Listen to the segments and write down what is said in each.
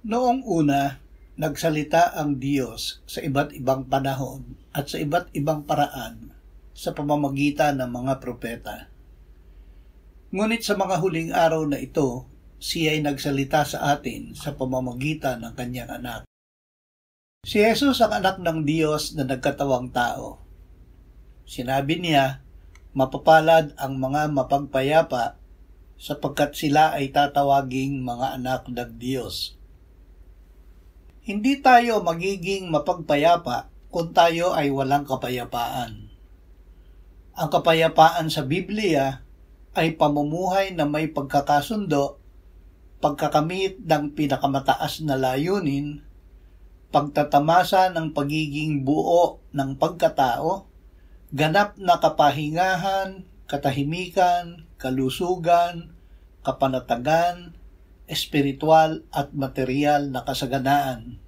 Noong una, nagsalita ang Diyos sa iba't ibang panahon at sa iba't ibang paraan sa pamamagitan ng mga propeta. Ngunit sa mga huling araw na ito, siya ay nagsalita sa atin sa pamamagitan ng kanyang anak. Si Jesus ang anak ng Diyos na nagkatawang tao. Sinabi niya, mapapalad ang mga mapagpayapa sapagkat sila ay tatawaging mga anak ng Diyos. Hindi tayo magiging mapagpayapa kung tayo ay walang kapayapaan. Ang kapayapaan sa Biblia ay pamumuhay na may pagkakasundo, pagkakamit ng pinakamataas na layunin, pagtatamasa ng pagiging buo ng pagkatao, ganap na kapahingahan, katahimikan, kalusugan, kapanatagan, espiritual at material na kasaganaan.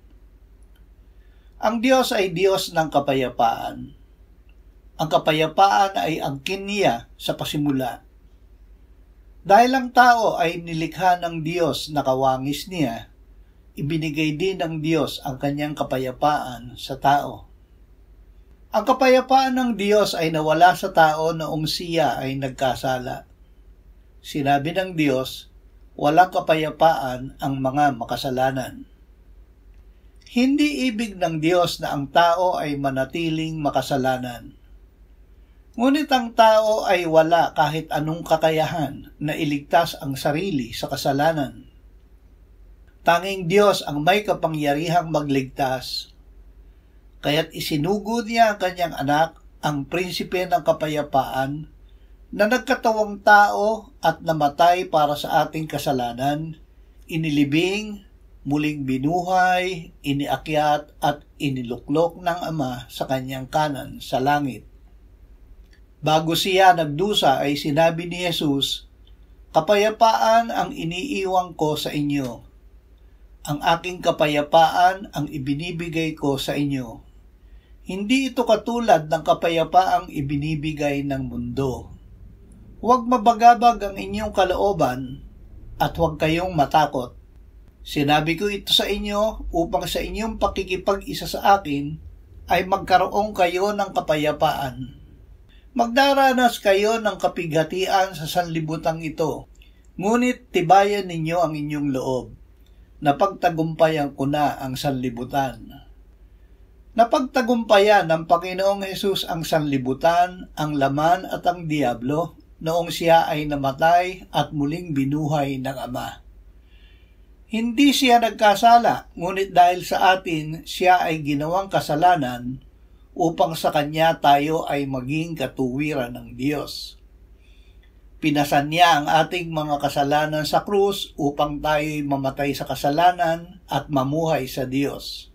Ang Diyos ay Diyos ng kapayapaan. Ang kapayapaan ay angkin niya sa pasimula. Dahil ang tao ay nilikha ng Diyos na kawangis niya, ibinigay din ng Diyos ang kanyang kapayapaan sa tao. Ang kapayapaan ng Diyos ay nawala sa tao noong siya ay nagkasala. Sinabi ng Diyos, walang kapayapaan ang mga makasalanan. Hindi ibig ng Diyos na ang tao ay manatiling makasalanan. Ngunit ang tao ay wala kahit anong kakayahan na iligtas ang sarili sa kasalanan. Tanging Diyos ang may kapangyarihang magligtas. Kaya't isinugod niya ang kanyang anak, ang prinsipe ng kapayapaan, na nagkatawang tao at namatay para sa ating kasalanan, inilibing, muling binuhay, iniakyat at iniluklok ng Ama sa kanyang kanan sa langit. Bago siya nagdusa ay sinabi ni Jesus, "Kapayapaan ang iniiwan ko sa inyo. Ang aking kapayapaan ang ibinibigay ko sa inyo. Hindi ito katulad ng kapayapaang ibinibigay ng mundo. Huwag mabagabag ang inyong kalooban at huwag kayong matakot. Sinabi ko ito sa inyo upang sa inyong pakikipag-isa sa akin ay magkaroon kayo ng kapayapaan. Magdaranas kayo ng kapighatian sa sanlibutang ito, ngunit tibayan ninyo ang inyong loob. Napagtagumpayan ko na ang sanlibutan." Napagtagumpayan ng Panginoong Hesus ang sanlibutan, ang laman at ang diablo noong siya ay namatay at muling binuhay ng Ama. Hindi siya nagkasala, ngunit dahil sa atin siya ay ginawang kasalanan upang sa kanya tayo ay maging katuwiran ng Diyos. Pinasan niya ang ating mga kasalanan sa krus upang tayo'y mamatay sa kasalanan at mamuhay sa Diyos.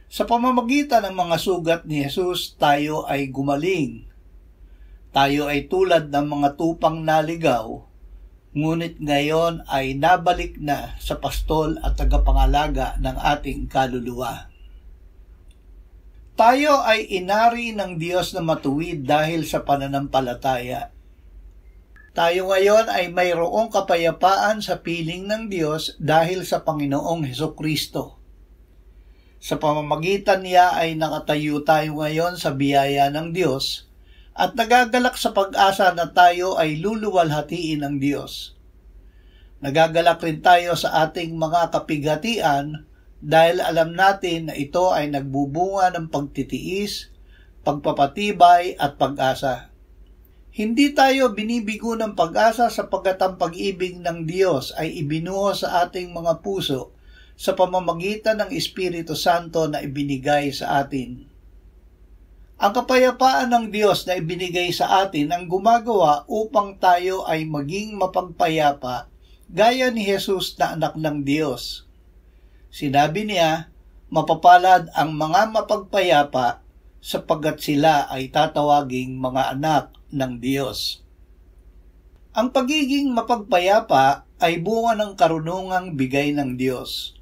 Sa pamamagitan ng mga sugat ni Jesus, tayo ay gumaling. Tayo ay tulad ng mga tupang naligaw, ngunit ngayon ay nabalik na sa pastol at tagapangalaga ng ating kaluluwa. Tayo ay inari ng Diyos na matuwid dahil sa pananampalataya. Tayo ngayon ay mayroong kapayapaan sa piling ng Diyos dahil sa Panginoong Hesukristo. Sa pamamagitan niya ay nakatayo tayo ngayon sa biyaya ng Diyos at nagagalak sa pag-asa na tayo ay luluwalhatiin ng Diyos. Nagagalak rin tayo sa ating mga kapighatian dahil alam natin na ito ay nagbubunga ng pagtitiis, pagpapatibay at pag-asa. Hindi tayo binibigo ng pag-asa sapagkat ang pag-ibig ng Diyos ay ibinuho sa ating mga puso sa pamamagitan ng Espiritu Santo na ibinigay sa atin. Ang kapayapaan ng Diyos na ibinigay sa atin ang gumagawa upang tayo ay maging mapagpayapa gaya ni Jesus na anak ng Diyos. Sinabi niya, mapapalad ang mga mapagpayapa sapagkat sila ay tatawaging mga anak ng Diyos. Ang pagiging mapagpayapa ay bunga ng karunungang bigay ng Diyos.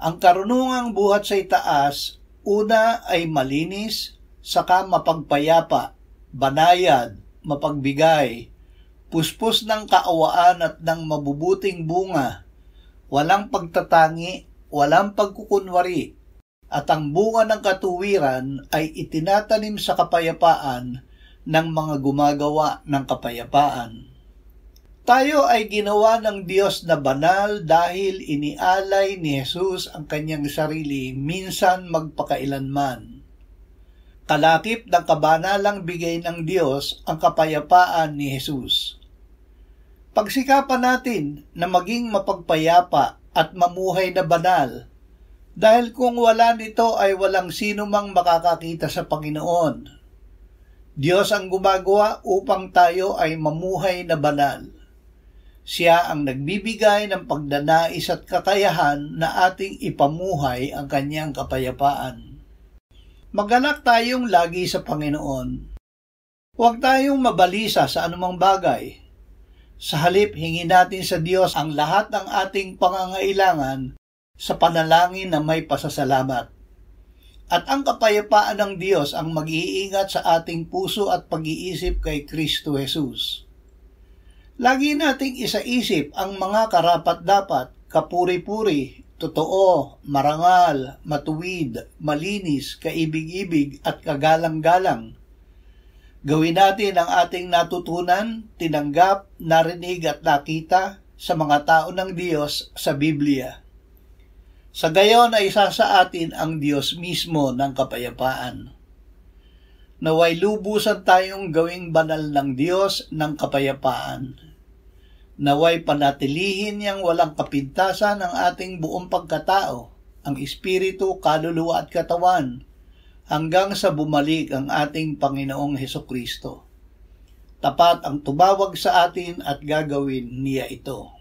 Ang karunungang buhat sa itaas, una ay malinis, saka mapagpayapa, banayad, mapagbigay, puspos ng kaawaan at ng mabubuting bunga, walang pagtatangi, walang pagkukunwari, at ang bunga ng katuwiran ay itinatanim sa kapayapaan ng mga gumagawa ng kapayapaan. Tayo ay ginawa ng Diyos na banal dahil inialay ni Jesus ang kanyang sarili minsan magpakailanman. Kalakip ng kabanalang bigay ng Diyos ang kapayapaan ni Jesus. Pagsikapan natin na maging mapagpayapa at mamuhay na banal, dahil kung wala nito ay walang sino mang makakakita sa Panginoon. Diyos ang gumagawa upang tayo ay mamuhay na banal. Siya ang nagbibigay ng pagdanais at kakayahan na ating ipamuhay ang kanyang kapayapaan. Magalak tayong lagi sa Panginoon. Huwag tayong mabalisa sa anumang bagay. Sa halip, hingin natin sa Diyos ang lahat ng ating pangangailangan sa panalangin na may pasasalamat. At ang kapayapaan ng Diyos ang mag-iingat sa ating puso at pag-iisip kay Kristo Jesus. Lagi nating isaisip ang mga karapat-dapat, kapuri-puri, totoo, marangal, matuwid, malinis, kaibig-ibig at kagalang-galang. Gawin natin ang ating natutunan, tinanggap, narinig at nakita sa mga tao ng Diyos sa Biblia. Sa gayon ay isa sa atin ang Diyos mismo ng kapayapaan. Naway lubusan tayong gawing banal ng Diyos ng kapayapaan. Naway panatilihin niyang walang kapintasan ang ating buong pagkatao, ang espiritu, kaluluwa at katawan, hanggang sa bumalik ang ating Panginoong Hesukristo. Tapat ang tumawag sa atin at gagawin niya ito.